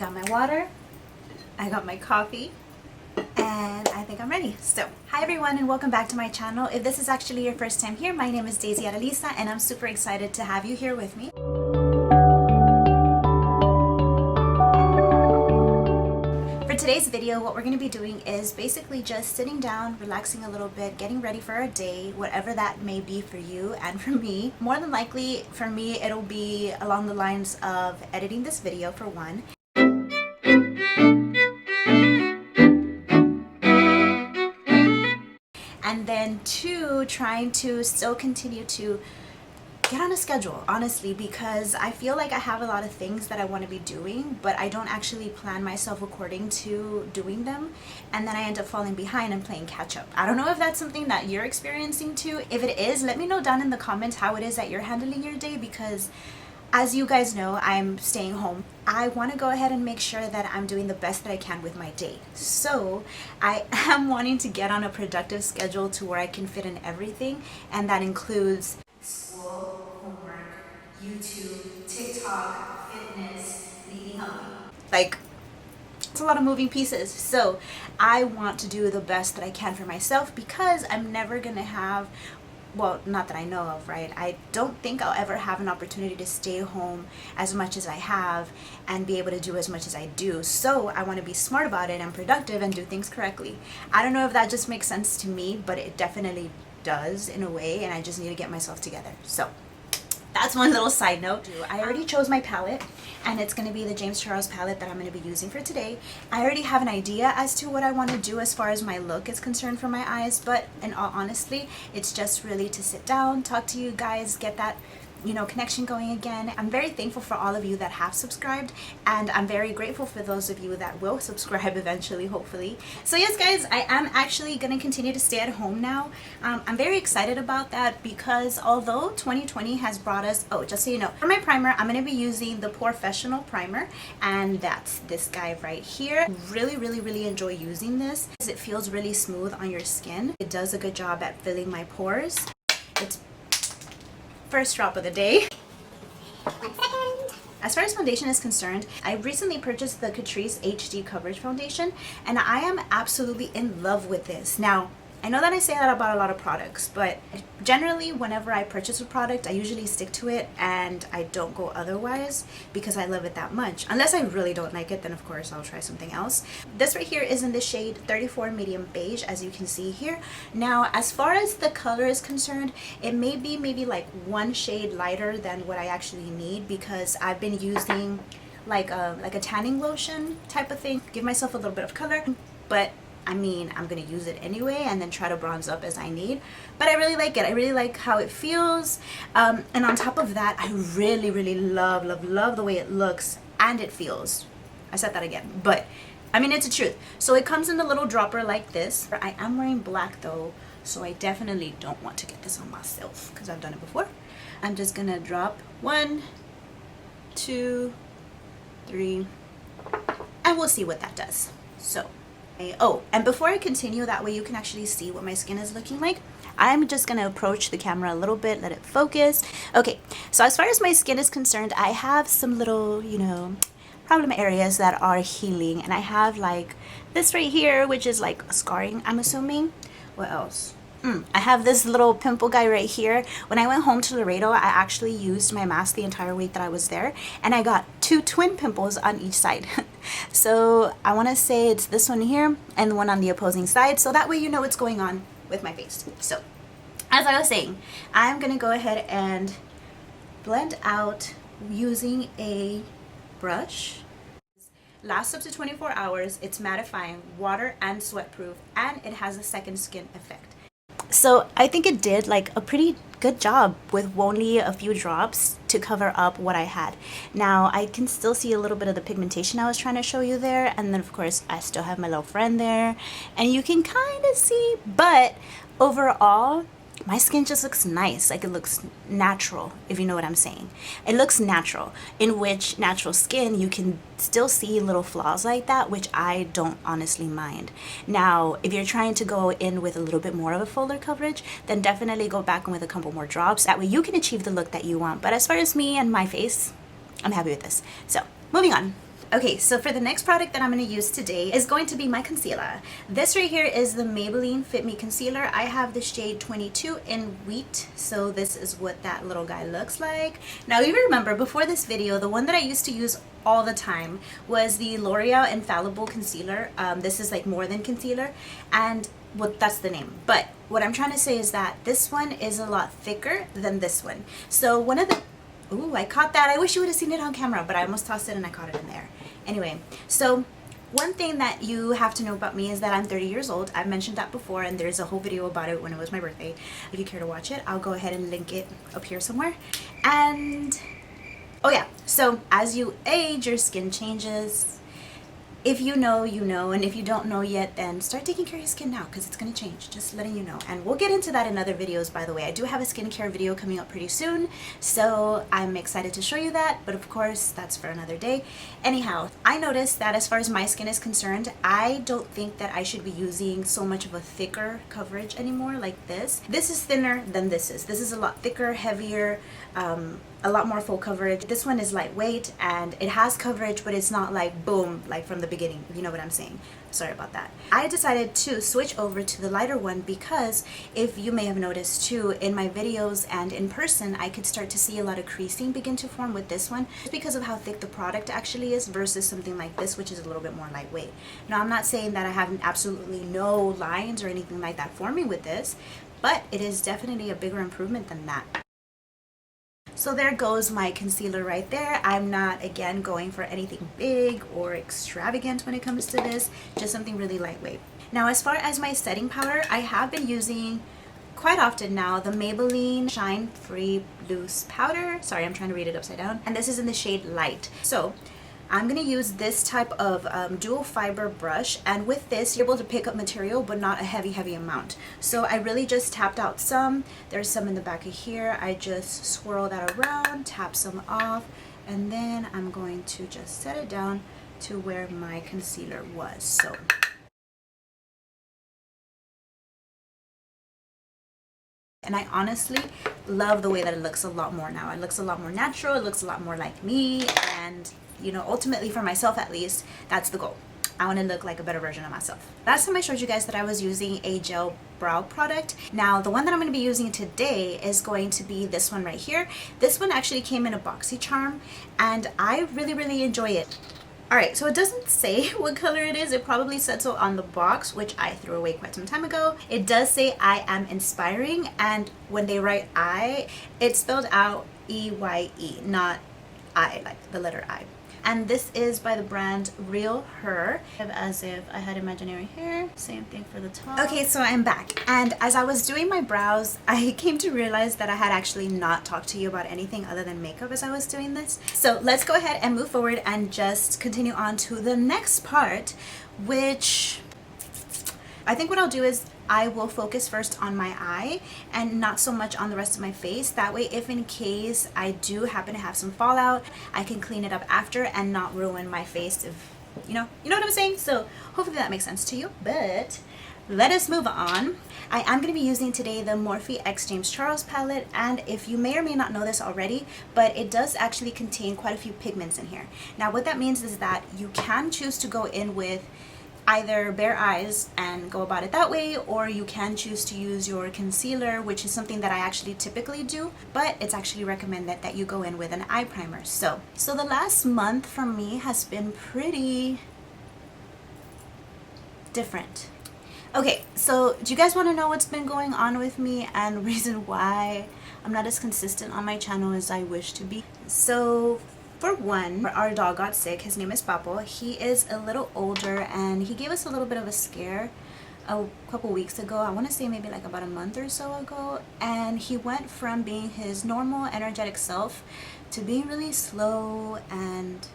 got my water, I got my coffee, and I think I'm ready. So, hi everyone and welcome back to my channel. If this is actually your first time here, my name is Yaralissa and I'm super excited to have you here with me. For today's video, what we're going to be doing is basically just sitting down, relaxing a little bit, getting ready for our day, whatever that may be for you and for me. More than likely, for me, it'll be along the lines of editing this video for one. And then two, trying to still continue to get on a schedule, honestly, because I feel like I have a lot of things that I want to be doing, but I don't actually plan myself according to doing them, and then I end up falling behind and playing catch up. I don't know if that's something that you're experiencing too. If it is, let me know down in the comments how it is that you're handling your day, because as you guys know, I'm staying home. I want to go ahead and make sure that I'm doing the best that I can with my day. So I am wanting to get on a productive schedule to where I can fit in everything, and that includes school, homework, YouTube, TikTok, fitness, and eating healthy. Like, it's a lot of moving pieces. So I want to do the best that I can for myself, because I'm never gonna have, well, not that I know of, right? I don't think I'll ever have an opportunity to stay home as much as I have and be able to do as much as I do. So I want to be smart about it and productive and do things correctly. I don't know if that just makes sense to me, but it definitely does in a way, and I just need to get myself together. So that's one little side note. I already chose my palette, and it's going to be the James Charles palette that I'm going to be using for today. I already have an idea as to what I want to do as far as my look is concerned for my eyes, but in all honesty, it's just really to sit down, talk to you guys, get that, you know, connection going again. I'm very thankful for all of you that have subscribed, and I'm very grateful for those of you that will subscribe eventually, hopefully. So yes guys, I am actually going to continue to stay at home now. I'm very excited about that, because although 2020 has brought us, oh, just so you know, for my primer, I'm going to be using the Professional primer, and that's this guy right here. Really enjoy using this, because it feels really smooth on your skin. It does a good job at filling my pores. It's first drop of the day. 1 second. As far as foundation is concerned, I recently purchased the Catrice HD Coverage Foundation, and I am absolutely in love with this. Now, I know that I say that about a lot of products, but generally whenever I purchase a product, I usually stick to it and I don't go otherwise, because I love it that much. Unless I really don't like it, then of course I'll try something else. This right here is in the shade 34 Medium Beige, as you can see here. Now, as far as the color is concerned, it may be maybe like one shade lighter than what I actually need, because I've been using like a tanning lotion type of thing, give myself a little bit of color, but I mean, I'm gonna use it anyway and then try to bronze up as I need. But I really like it. I really like how it feels. And on top of that, I really love the way it looks and it feels. I said that again, but I mean, it's the truth. So it comes in a little dropper like this. I am wearing black though, so I definitely don't want to get this on myself, because I've done it before. I'm just gonna drop 1, 2, 3, and we'll see what that does. So, oh, and before I continue, that way you can actually see what my skin is looking like, I'm just gonna approach the camera a little bit, let it focus. Okay, so as far as my skin is concerned, I have some little, you know, problem areas that are healing, and I have like this right here, which is like scarring, I'm assuming. What else? I have this little pimple guy right here. When I went home to Laredo, I actually used my mask the entire week that I was there, and I got 2 twin pimples on each side. So I want to say it's this one here and the one on the opposing side, so that way you know what's going on with my face. So as I was saying, I'm gonna go ahead and blend out using a brush. Lasts up to 24 hours. It's mattifying, water and sweat proof, and it has a second skin effect. So I think it did like a pretty good job with only a few drops to cover up what I had. Now I can still see a little bit of the pigmentation I was trying to show you there, and then of course I still have my little friend there, and you can kind of see, but overall my skin just looks nice. Like, it looks natural, if you know what I'm saying. It looks natural, in which natural skin, you can still see little flaws like that, which I don't honestly mind. Now, if you're trying to go in with a little bit more of a fuller coverage, then definitely go back in with a couple more drops. That way you can achieve the look that you want. But as far as me and my face, I'm happy with this. So, moving on. Okay, so for the next product that I'm going to use today is going to be my concealer. This right here is the Maybelline Fit Me Concealer. I have the shade 22 in Wheat, so this is what that little guy looks like. Now, you remember before this video, the one that I used to use all the time was the L'Oreal Infallible Concealer. This is like more than concealer, and well, that's the name. But what I'm trying to say is that this one is a lot thicker than this one. So one of the ooh, I caught that. I wish you would have seen it on camera, but I almost tossed it and I caught it in there. Anyway, so one thing that you have to know about me is that I'm 30 years old. I've mentioned that before, and there's a whole video about it when it was my birthday. If you care to watch it, I'll go ahead and link it up here somewhere. And, oh yeah, so as you age, your skin changes. If you know, you know, and if you don't know yet, then start taking care of your skin now, because it's going to change, just letting you know. And we'll get into that in other videos, by the way. I do have a skincare video coming up pretty soon, so I'm excited to show you that, but of course, that's for another day. Anyhow, I noticed that as far as my skin is concerned, I don't think that I should be using so much of a thicker coverage anymore like this. This is thinner than this is. This is a lot thicker, heavier, a lot more full coverage. This one is lightweight and it has coverage, but it's not like boom, like from the beginning. You know what I'm saying? Sorry about that. I decided to switch over to the lighter one because, if you may have noticed too, in my videos and in person, I could start to see a lot of creasing begin to form with this one, just because of how thick the product actually is versus something like this, which is a little bit more lightweight. Now, I'm not saying that I have absolutely no lines or anything like that forming with this, but it is definitely a bigger improvement than that. So there goes my concealer right there. I'm not, again, going for anything big or extravagant when it comes to this, just something really lightweight. Now, as far as my setting powder, I have been using quite often now the Maybelline Shine Free Loose Powder. Sorry, I'm trying to read it upside down. And this is in the shade Light. So I'm going to use this type of dual fiber brush, and with this you're able to pick up material but not a heavy amount. So I really just tapped out some. There's some in the back of here. I just swirl that around, tap some off, and then I'm going to just set it down to where my concealer was. So and I honestly love the way that it looks a lot more now. It looks a lot more natural, it looks a lot more like me, and you know, ultimately for myself at least, that's the goal. I want to look like a better version of myself. Last time I showed you guys that I was using a gel brow product. Now the one that I'm going to be using today is going to be this one right here. This one actually came in a BoxyCharm and I really enjoy it. Alright, so it doesn't say what color it is. It probably said so on the box, which I threw away quite some time ago. It does say I am inspiring, and when they write I, it's spelled out E-Y-E, not I, like the letter I. And this is by the brand Real Her. As if I had imaginary hair. Same thing for the top. Okay, so I'm back. And as I was doing my brows, I came to realize that I had actually not talked to you about anything other than makeup as I was doing this. So let's go ahead and move forward and just continue on to the next part, which I think what I'll do is I will focus first on my eye and not so much on the rest of my face. That way, if in case I do happen to have some fallout, I can clean it up after and not ruin my face, if you know what I'm saying. So hopefully that makes sense to you. But let us move on. I am going to be using today the Morphe X James Charles palette, and if you may or may not know this already, but it does actually contain quite a few pigments in here. Now what that means is that you can choose to go in with either bare eyes and go about it that way, or you can choose to use your concealer, which is something that I actually typically do, but it's actually recommended that you go in with an eye primer. So the last month for me has been pretty different. Okay, so do you guys want to know what's been going on with me and reason why I'm not as consistent on my channel as I wish to be? So for one, our dog got sick. His name is Papo. He is a little older and he gave us a little bit of a scare a couple weeks ago. I want to say maybe like about a month or so ago. And he went from being his normal energetic self to being really slow and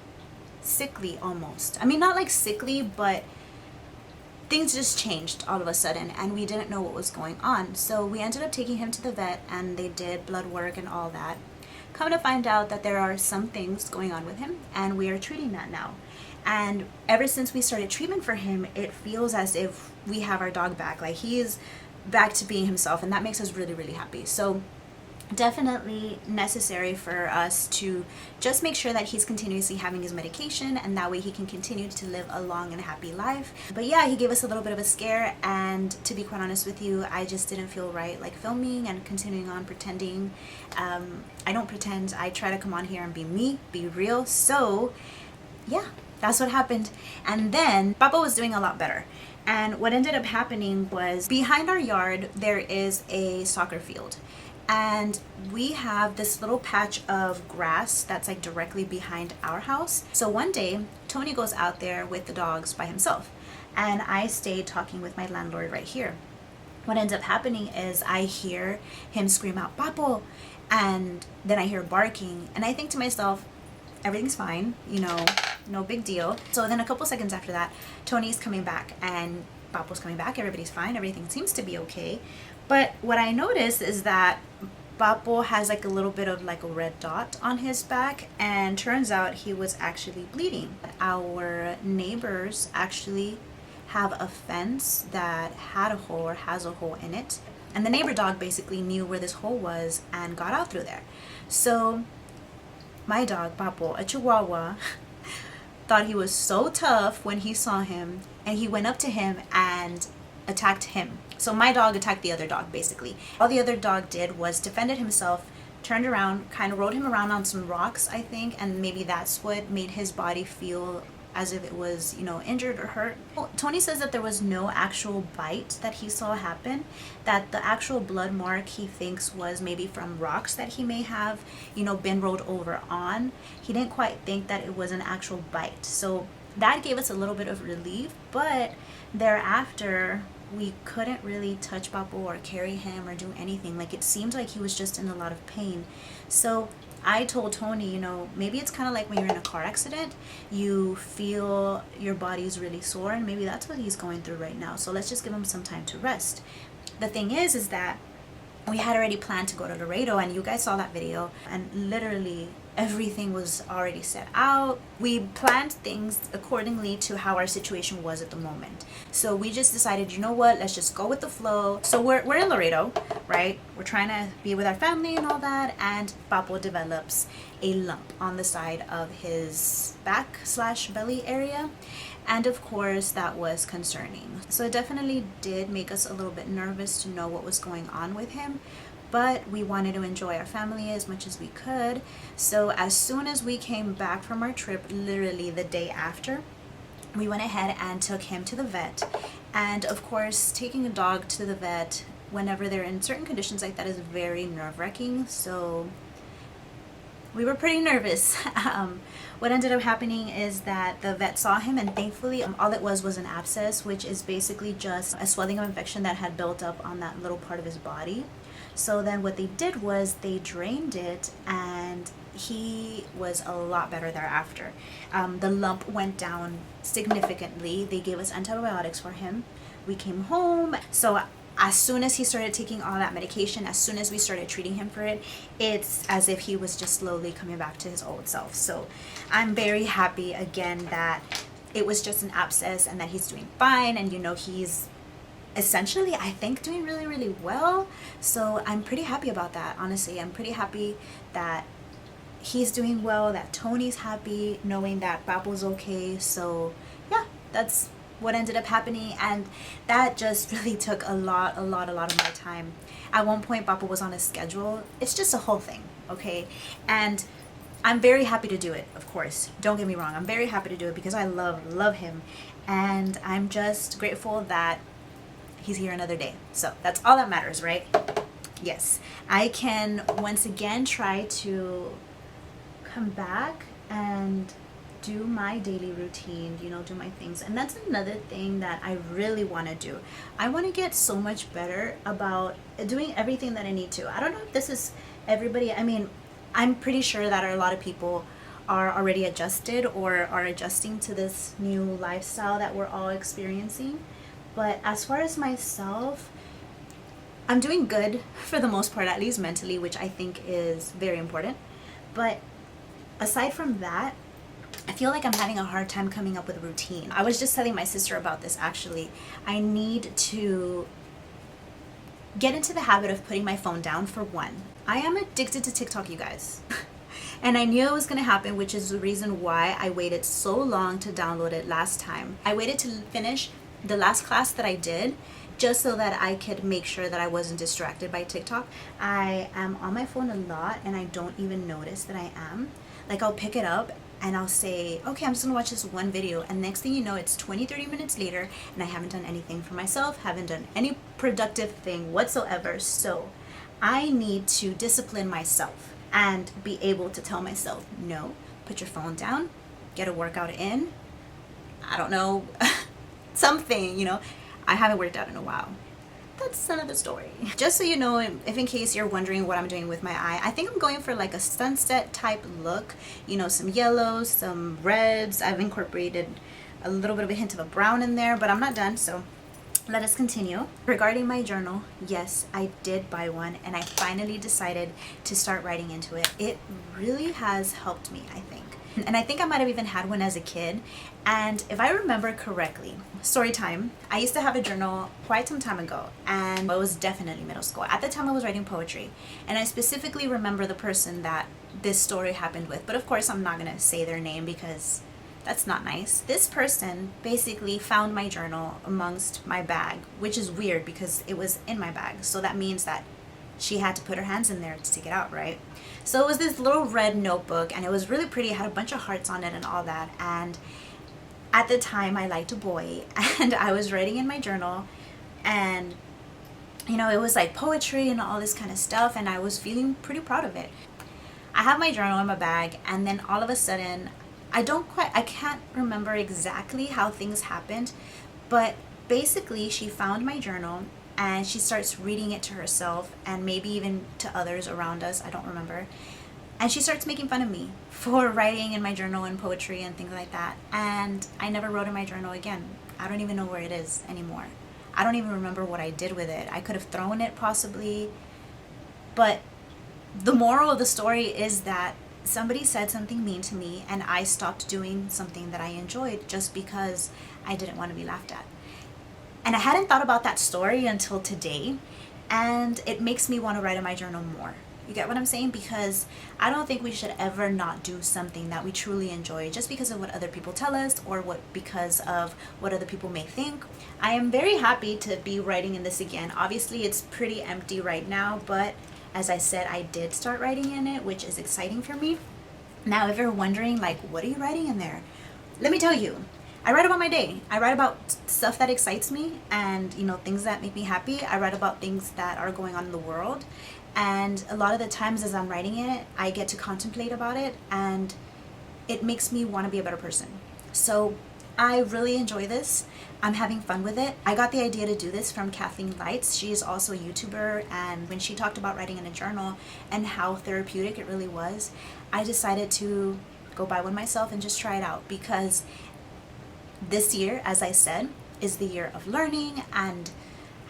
sickly almost. I mean, not like sickly, but things just changed all of a sudden and we didn't know what was going on. So we ended up taking him to the vet and they did blood work and all that. Come to find out that there are some things going on with him and we are treating that now. And ever since we started treatment for him, it feels as if we have our dog back. Like, he is back to being himself, and that makes us really happy. So definitely necessary for us to just make sure that he's continuously having his medication, and that way he can continue to live a long and happy life. But yeah, he gave us a little bit of a scare, and to be quite honest with you, I just didn't feel right like filming and continuing on pretending. I don't pretend. I try to come on here and be me, be real. So yeah, that's what happened. And then Papa was doing a lot better. And what ended up happening was, behind our yard there is a soccer field, and we have this little patch of grass that's like directly behind our house. So one day Tony goes out there with the dogs by himself, and I stayed talking with my landlord right here. What ends up happening is I hear him scream out, "Papo," and then I hear barking, and I think to myself, everything's fine, you know, no big deal. So then a couple seconds after that, Tony's coming back and Papo's coming back. Everybody's fine. Everything seems to be okay. But what I noticed is that Papo has like a little bit of like a red dot on his back, and turns out he was actually bleeding. Our neighbors actually have a fence that had a hole, or has a hole in it, and the neighbor dog basically knew where this hole was and got out through there. So my dog Papo, a Chihuahua, thought he was so tough when he saw him, and he went up to him and attacked him. So my dog attacked the other dog basically. All the other dog did was defended himself, turned around, kind of rode him around on some rocks, I think, and maybe that's what made his body feel as if it was, you know, injured or hurt. Well, Tony says that there was no actual bite that he saw happen, that the actual blood mark he thinks was maybe from rocks that he may have, you know, been rolled over on. He didn't quite think that it was an actual bite. So that gave us a little bit of relief, but thereafter we couldn't really touch Papo or carry him or do anything. Like, it seemed like he was just in a lot of pain. So I told Tony, you know, maybe it's kind of like when you're in a car accident, you feel your body's really sore, and maybe that's what he's going through right now. So let's just give him some time to rest. The thing is that we had already planned to go to Laredo, and you guys saw that video, and literally everything was already set out. We planned things accordingly to how our situation was at the moment. So we just decided, you know what, let's just go with the flow. So we're in Laredo, right? We're trying to be with our family and all that, and Papo develops a lump on the side of his back/belly area. And of course that was concerning. So it definitely did make us a little bit nervous to know what was going on with him, but we wanted to enjoy our family as much as we could. So as soon as we came back from our trip, literally the day after, we went ahead and took him to the vet. And of course, taking a dog to the vet whenever they're in certain conditions like that is very nerve-wracking. So we were pretty nervous. What ended up happening is that the vet saw him, and thankfully all it was an abscess, which is basically just a swelling of infection that had built up on that little part of his body. So then what they did was they drained it, and he was a lot better thereafter. The lump went down significantly. They gave us antibiotics for him. We came home. So as soon as he started taking all that medication, as soon as we started treating him for it, it's as if he was just slowly coming back to his old self. So I'm very happy again that it was just an abscess and that he's doing fine, and you know, he's essentially, I think, doing really, really well. So I'm pretty happy about that, honestly. I'm pretty happy that he's doing well, that Tony's happy knowing that Papo's okay. So yeah, that's what ended up happening, and that just really took a lot of my time. At one point Papo was on a schedule. It's just a whole thing, okay? And I'm very happy to do it, of course, don't get me wrong. I'm very happy to do it because I love him, and I'm just grateful that he's here another day. So that's all that matters, right? Yes, I can once again try to come back and do my daily routine, you know, do my things. And that's another thing that I really want to do. I want to get so much better about doing everything that I need to. I don't know if this is everybody. I mean, I'm pretty sure that a lot of people are already adjusted or are adjusting to this new lifestyle that we're all experiencing. But as far as myself, I'm doing good for the most part, at least mentally, which I think is very important. But aside from that, I feel like I'm having a hard time coming up with a routine. I was just telling my sister about this actually. I need to get into the habit of putting my phone down for one. I am addicted to TikTok, you guys. And I knew it was going to happen, which is the reason why I waited so long to download it last time. I waited to finish the last class that I did just so that I could make sure that I wasn't distracted by TikTok. I am on my phone a lot and I don't even notice that I am. Like, I'll pick it up and I'll say, okay, I'm just gonna watch this one video, and next thing you know, it's 20-30 minutes later and I haven't done anything for myself, haven't done any productive thing whatsoever. So I need to discipline myself and be able to tell myself, no, put your phone down, get a workout in, I don't know, something, you know. I haven't worked out in a while. That's another story. Just so you know, if in case you're wondering what I'm doing with my eye, I think I'm going for like a sunset type look. You know, some yellows, some reds. I've incorporated a little bit of a hint of a brown in there, but I'm not done, so let us continue. Regarding my journal, yes, I did buy one and I finally decided to start writing into it. It really has helped me, I think. And I think I might have even had one as a kid. And if I remember correctly, story time, I used to have a journal quite some time ago, and it was definitely middle school. At the time I was writing poetry, and I specifically remember the person that this story happened with. But of course I'm not gonna say their name because that's not nice. This person basically found my journal amongst my bag, which is weird because it was in my bag. So that means that she had to put her hands in there to take it out, right? So it was this little red notebook and it was really pretty. It had a bunch of hearts on it and all that. And at the time I liked a boy and I was writing in my journal, and you know, it was like poetry and all this kind of stuff, and I was feeling pretty proud of it. I have my journal in my bag, and then all of a sudden, I can't remember exactly how things happened, but basically she found my journal and she starts reading it to herself and maybe even to others around us, I don't remember. And she starts making fun of me for writing in my journal and poetry and things like that. And I never wrote in my journal again. I don't even know where it is anymore. I don't even remember what I did with it. I could have thrown it possibly. But the moral of the story is that somebody said something mean to me and I stopped doing something that I enjoyed just because I didn't want to be laughed at. And I hadn't thought about that story until today, and it makes me want to write in my journal more. You get what I'm saying? Because I don't think we should ever not do something that we truly enjoy just because of what other people tell us or because of what other people may think. I am very happy to be writing in this again. Obviously, it's pretty empty right now, but as I said, I did start writing in it, which is exciting for me. Now, if you're wondering, like, what are you writing in there? Let me tell you. I write about my day. I write about stuff that excites me and, you know, things that make me happy. I write about things that are going on in the world. And a lot of the times as I'm writing it, I get to contemplate about it, and it makes me want to be a better person. So I really enjoy this. I'm having fun with it. I got the idea to do this from Kathleen Lights. She is also a YouTuber, and when she talked about writing in a journal and how therapeutic it really was, I decided to go buy one myself and just try it out, because this year, as I said, is the year of learning, and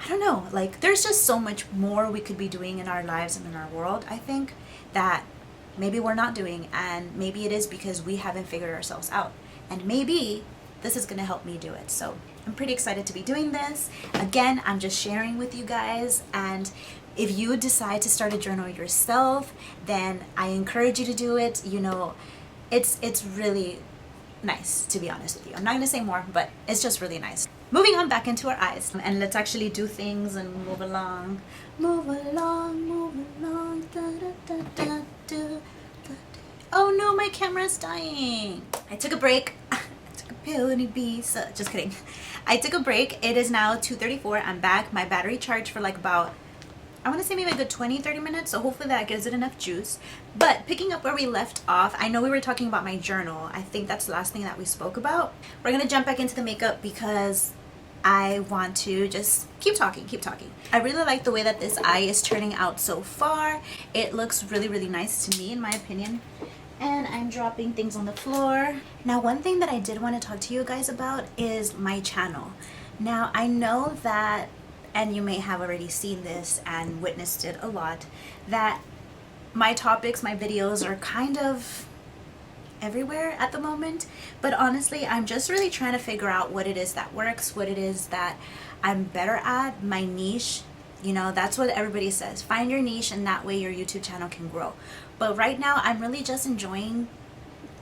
I don't know, like, there's just so much more we could be doing in our lives and in our world, I think, that maybe we're not doing, and maybe it is because we haven't figured ourselves out, and maybe this is going to help me do it. So I'm pretty excited to be doing this. Again, I'm just sharing with you guys, and if you decide to start a journal yourself, then I encourage you to do it. You know, it's really nice, to be honest with you. I'm not going to say more, but it's just really nice. Moving on back into our eyes, and let's actually do things and move along. Move along, move along. Da, da, da, da, da, da. Oh no, my camera's dying. I took a break. I took a pill and a bee. So, just kidding. I took a break. It is now 2:34. I'm back. My battery charged for like about, I want to say maybe a good 20-30 minutes, so hopefully that gives it enough juice. But picking up where we left off, I know we were talking about my journal. I think that's the last thing that we spoke about. We're going to jump back into the makeup because I want to just keep talking. I really like the way that this eye is turning out so far. It looks really, really nice to me, in my opinion. And I'm dropping things on the floor. Now, one thing that I did want to talk to you guys about is my channel. Now, I know that, and you may have already seen this and witnessed it a lot, that my topics, my videos are kind of everywhere at the moment, but honestly, I'm just really trying to figure out what it is that works, what it is that I'm better at, my niche, You know, that's what everybody says. Find your niche, and that way your YouTube channel can grow. But right now, I'm really just enjoying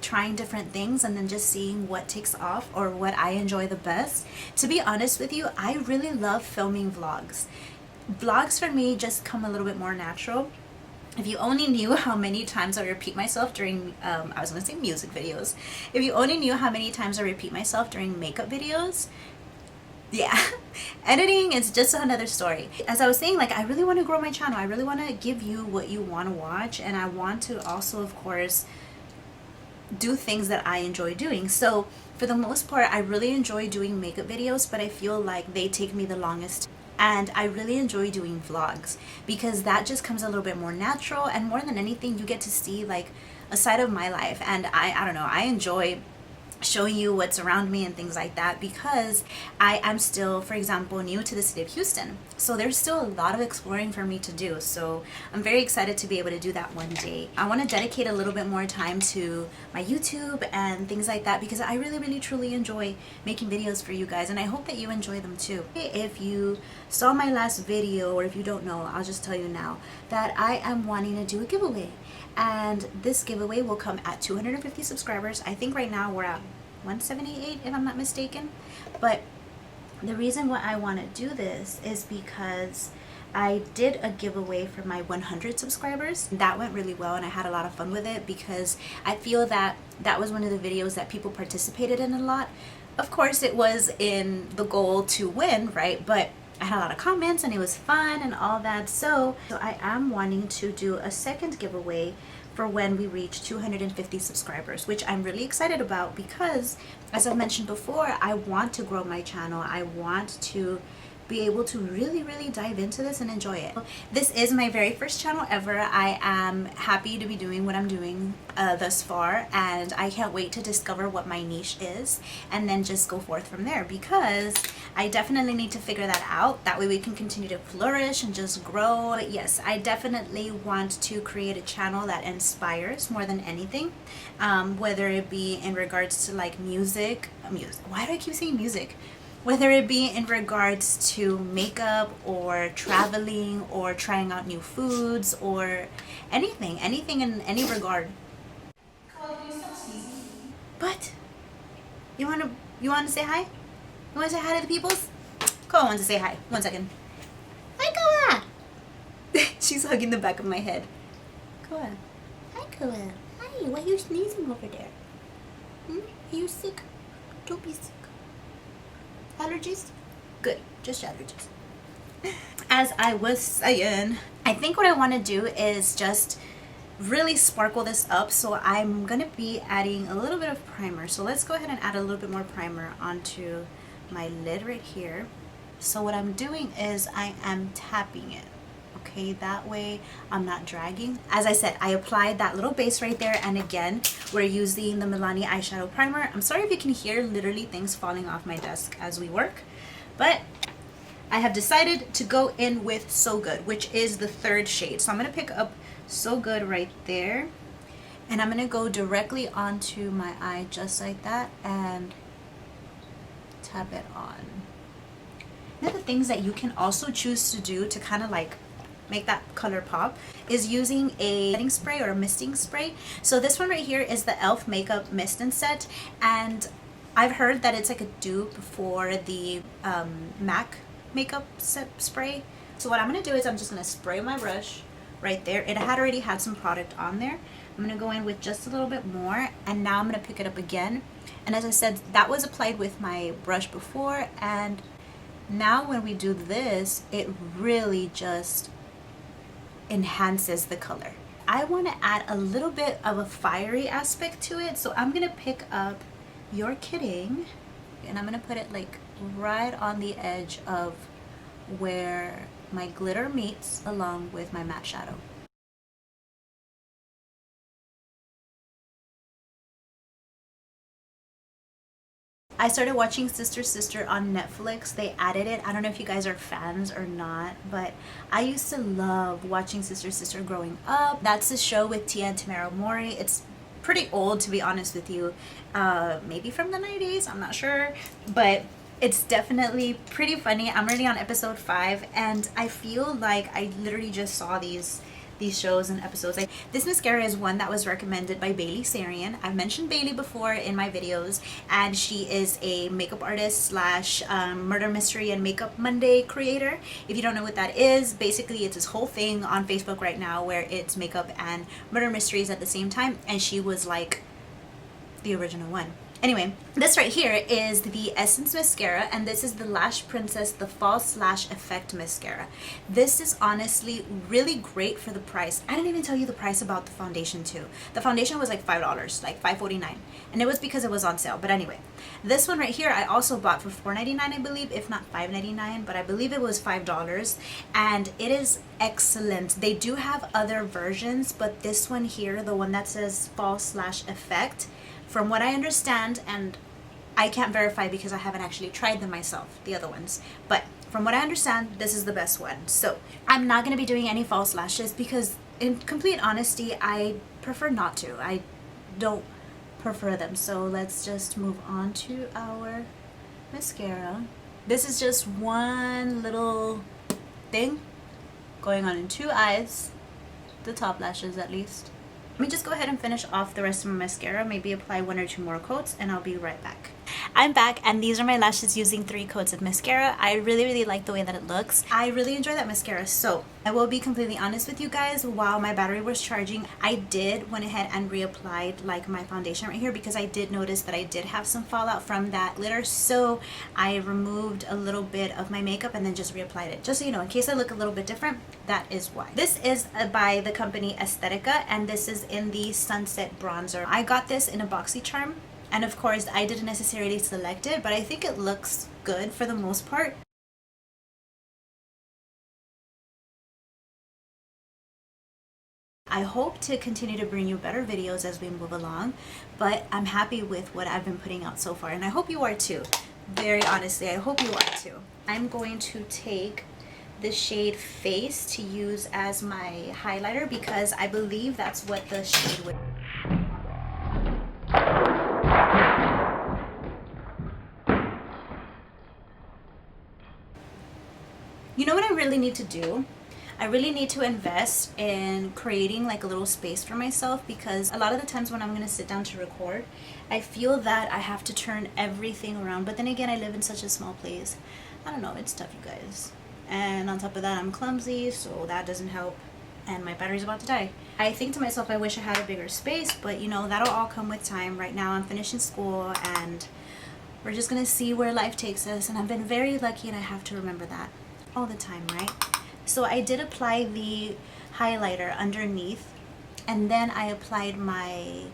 trying different things and then just seeing what takes off or what I enjoy the best. To be honest with you, I really love filming vlogs. Vlogs for me just come a little bit more natural. If you only knew how many times I repeat myself during, I was going to say music videos. If you only knew how many times I repeat myself during makeup videos, yeah. Editing is just another story. As I was saying, like, I really want to grow my channel. I really want to give you what you want to watch, and I want to also, of course, do things that I enjoy doing. So for the most part, I really enjoy doing makeup videos, but I feel like they take me the longest. And I really enjoy doing vlogs because that just comes a little bit more natural, and more than anything, you get to see like a side of my life. And I don't know, I enjoy showing you what's around me and things like that, because I am still, for example, new to the city of Houston. So there's still a lot of exploring for me to do. So I'm very excited to be able to do that one day. I want to dedicate a little bit more time to my YouTube and things like that, because I really, really, truly enjoy making videos for you guys, and I hope that you enjoy them too. If you saw my last video, or if you don't know, I'll just tell you now that I am wanting to do a giveaway. And this giveaway will come at 250 subscribers. I think right now we're at 178 if I'm not mistaken. But the reason why I want to do this is because I did a giveaway for my 100 subscribers. That went really well, and I had a lot of fun with it because I feel that that was one of the videos that people participated in a lot. Of course, it was in the goal to win, right? But I had a lot of comments and it was fun and all that. So I am wanting to do a second giveaway for when we reach 250 subscribers, which I'm really excited about because, as I mentioned before, I want to grow my channel. I want to be able to really, really dive into this and enjoy it. This is my very first channel ever. I am happy to be doing what I'm doing thus far, and I can't wait to discover what my niche is and then just go forth from there, because I definitely need to figure that out. That way we can continue to flourish and just grow. But yes, I definitely want to create a channel that inspires more than anything, whether it be in regards to like music. Why do I keep saying music? Whether it be in regards to makeup or traveling or trying out new foods or anything in any regard. But you want to say hi? You want to say hi to the peoples? Koa wants to say hi. 1 second. Hi, Koa. She's hugging the back of my head. Koa. Hi, Koa. Hi. Why are you sneezing over there? Are you sick? Don't be sick. Allergies? Good, just allergies. As I was saying, I think what I want to do is just really sparkle this up. So I'm going to be adding a little bit of primer. So let's go ahead and add a little bit more primer onto my lid right here. So what I'm doing is I am tapping it. Okay, that way I'm not dragging. As I said, I applied that little base right there, and again, we're using the Milani eyeshadow primer. I'm sorry if you can hear literally things falling off my desk as we work, but I have decided to go in with So Good, which is the third shade. So I'm going to pick up So Good right there, and I'm going to go directly onto my eye just like that and tap it on. One of the things that you can also choose to do to kind of like make that color pop is using a setting spray or a misting spray. So this one right here is the e.l.f. Makeup Mist and Set, and I've heard that it's like a dupe for the MAC makeup spray. So what I'm going to do is I'm just going to spray my brush right there. It had already had some product on there. I'm going to go in with just a little bit more, and now I'm going to pick it up again. And as I said, that was applied with my brush before, and now when we do this, it really just enhances the color. I want to add a little bit of a fiery aspect to it, so I'm gonna pick up You're Kidding, and I'm gonna put it like right on the edge of where my glitter meets along with my matte shadow. I started watching Sister Sister on Netflix. They added it. I don't know if you guys are fans or not, but I used to love watching Sister Sister growing up. That's the show with Tia and Tamara Mori. It's pretty old, to be honest with you. Maybe from the 90s, I'm not sure. But It's definitely pretty funny. I'm already on episode 5 and I feel like I literally just saw these shows and episodes. Like, this mascara is one that was recommended by Bailey Sarian. I've mentioned Bailey before in my videos, and she is a makeup artist slash murder mystery and makeup Monday creator. If you don't know what that is, basically it's this whole thing on Facebook right now where it's makeup and murder mysteries at the same time, and she was like the original one. Anyway, this right here is the Essence mascara, and this is the Lash Princess the False Lash Effect mascara. This is honestly really great for the price. I didn't even tell you the price about the foundation too. The foundation was like $5, like $5.49, and it was because it was on sale. But anyway, this one right here I also bought for $4.99, I believe, if not $5.99, but I believe it was $5, and it is excellent. They do have other versions, but this one here, the one that says False Lash Effect, from what I understand, and I can't verify because I haven't actually tried them myself, the other ones, but from what I understand, this is the best one. So I'm not going to be doing any false lashes because, in complete honesty, I prefer not to. I don't prefer them. So let's just move on to our mascara. This is just one little thing going on in 2 eyes, the top lashes at least. Let me just go ahead and finish off the rest of my mascara, maybe apply 1 or 2 more coats, and I'll be right back. I'm back, and these are my lashes using 3 coats of mascara. I really like the way that it looks. I really enjoy that mascara. So I will be completely honest with you guys, while my battery was charging, I went ahead and reapplied like my foundation right here because I did notice that I did have some fallout from that glitter. So I removed a little bit of my makeup and then just reapplied it. Just so you know, in case I look a little bit different, that is why. This is by the company Aesthetica, and this is in the Sunset Bronzer. I got this in a BoxyCharm, and of course I didn't necessarily select it, but I think it looks good for the most part. I hope to continue to bring you better videos as we move along, but I'm happy with what I've been putting out so far, and I hope you are too. Very honestly, I hope you are too. I'm going to take the shade Face to use as my highlighter because I believe that's what the shade would. You know what I really need to do? I really need to invest in creating like a little space for myself, because a lot of the times when I'm going to sit down to record, I feel that I have to turn everything around. But then again, I live in such a small place. I don't know, it's tough, you guys. And on top of that, I'm clumsy, so that doesn't help. And my battery's about to die. I think to myself, I wish I had a bigger space, but you know, that'll all come with time. Right now, I'm finishing school, and we're just going to see where life takes us. And I've been very lucky, and I have to remember that all the time, right? So I did apply the highlighter underneath, and then I applied my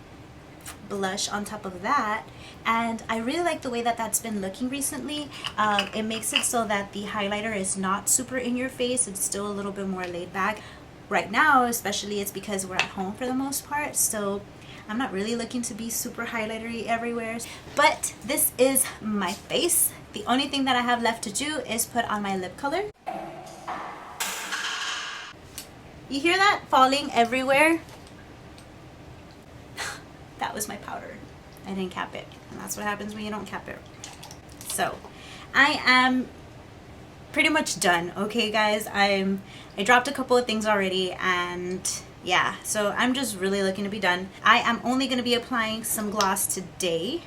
blush on top of that, and I really like the way that that's been looking recently. It makes it so that the highlighter is not super in your face. It's still a little bit more laid back. Right now, especially, it's because we're at home for the most part, so I'm not really looking to be super highlightery everywhere. But this is my face. The only thing that I have left to do is put on my lip color. You hear that falling everywhere? That was my powder. I didn't cap it, and that's what happens when you don't cap it. So I am pretty much done, okay guys? I dropped a couple of things already, and yeah, so I'm just really looking to be done. I am only going to be applying some gloss today,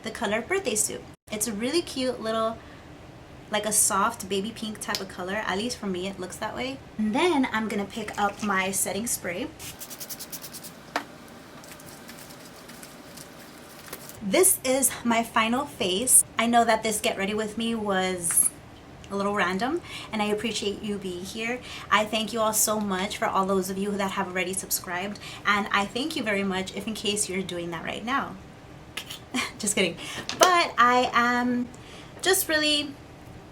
the color Birthday Suit. It's a really cute little, like a soft baby pink type of color. At least for me, it looks that way. And then I'm gonna pick up my setting spray. This is my final face. I know that this Get Ready With Me was a little random, and I appreciate you being here. I thank you all so much for all those of you that have already subscribed, and I thank you very much if in case you're doing that right now. Just kidding. But I am just really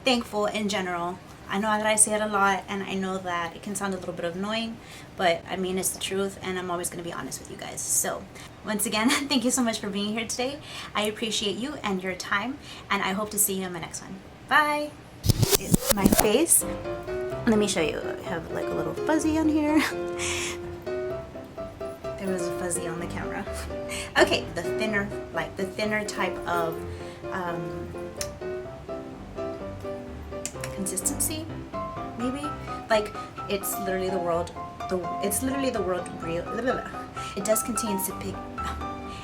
thankful in general. I know that I say it a lot, and I know that it can sound a little bit annoying, but I mean, it's the truth, and I'm always going to be honest with you guys. So once again, thank you so much for being here today. I appreciate you and your time, and I hope to see you in my next one. Bye. It's my face. Let me show you. I have like a little fuzzy on here. There was a fuzzy on the camera. Okay, the thinner type of consistency, maybe. Like, it's literally the world real. It does contain some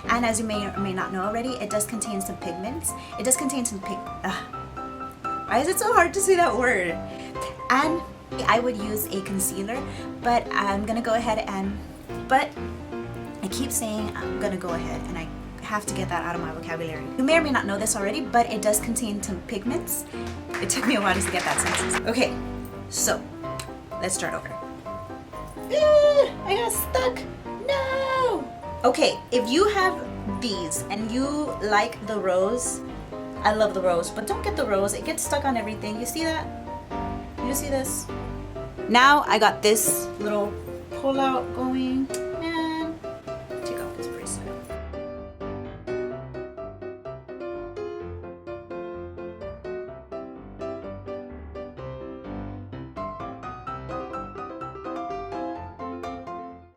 and as you may or may not know already, it does contain some pigments. It does contain some why is it so hard to say that word? And I would use a concealer, but I'm gonna go ahead and, but I keep saying I'm gonna go ahead, and I have to get that out of my vocabulary. You may or may not know this already, but it does contain some pigments. It took me a while just to get that sentence. Okay, so let's start over. I got stuck. No. Okay, if you have these and you like the rose, I love the rose, but don't get the rose. It gets stuck on everything. You see that? You see this? Now I got this little pull out going.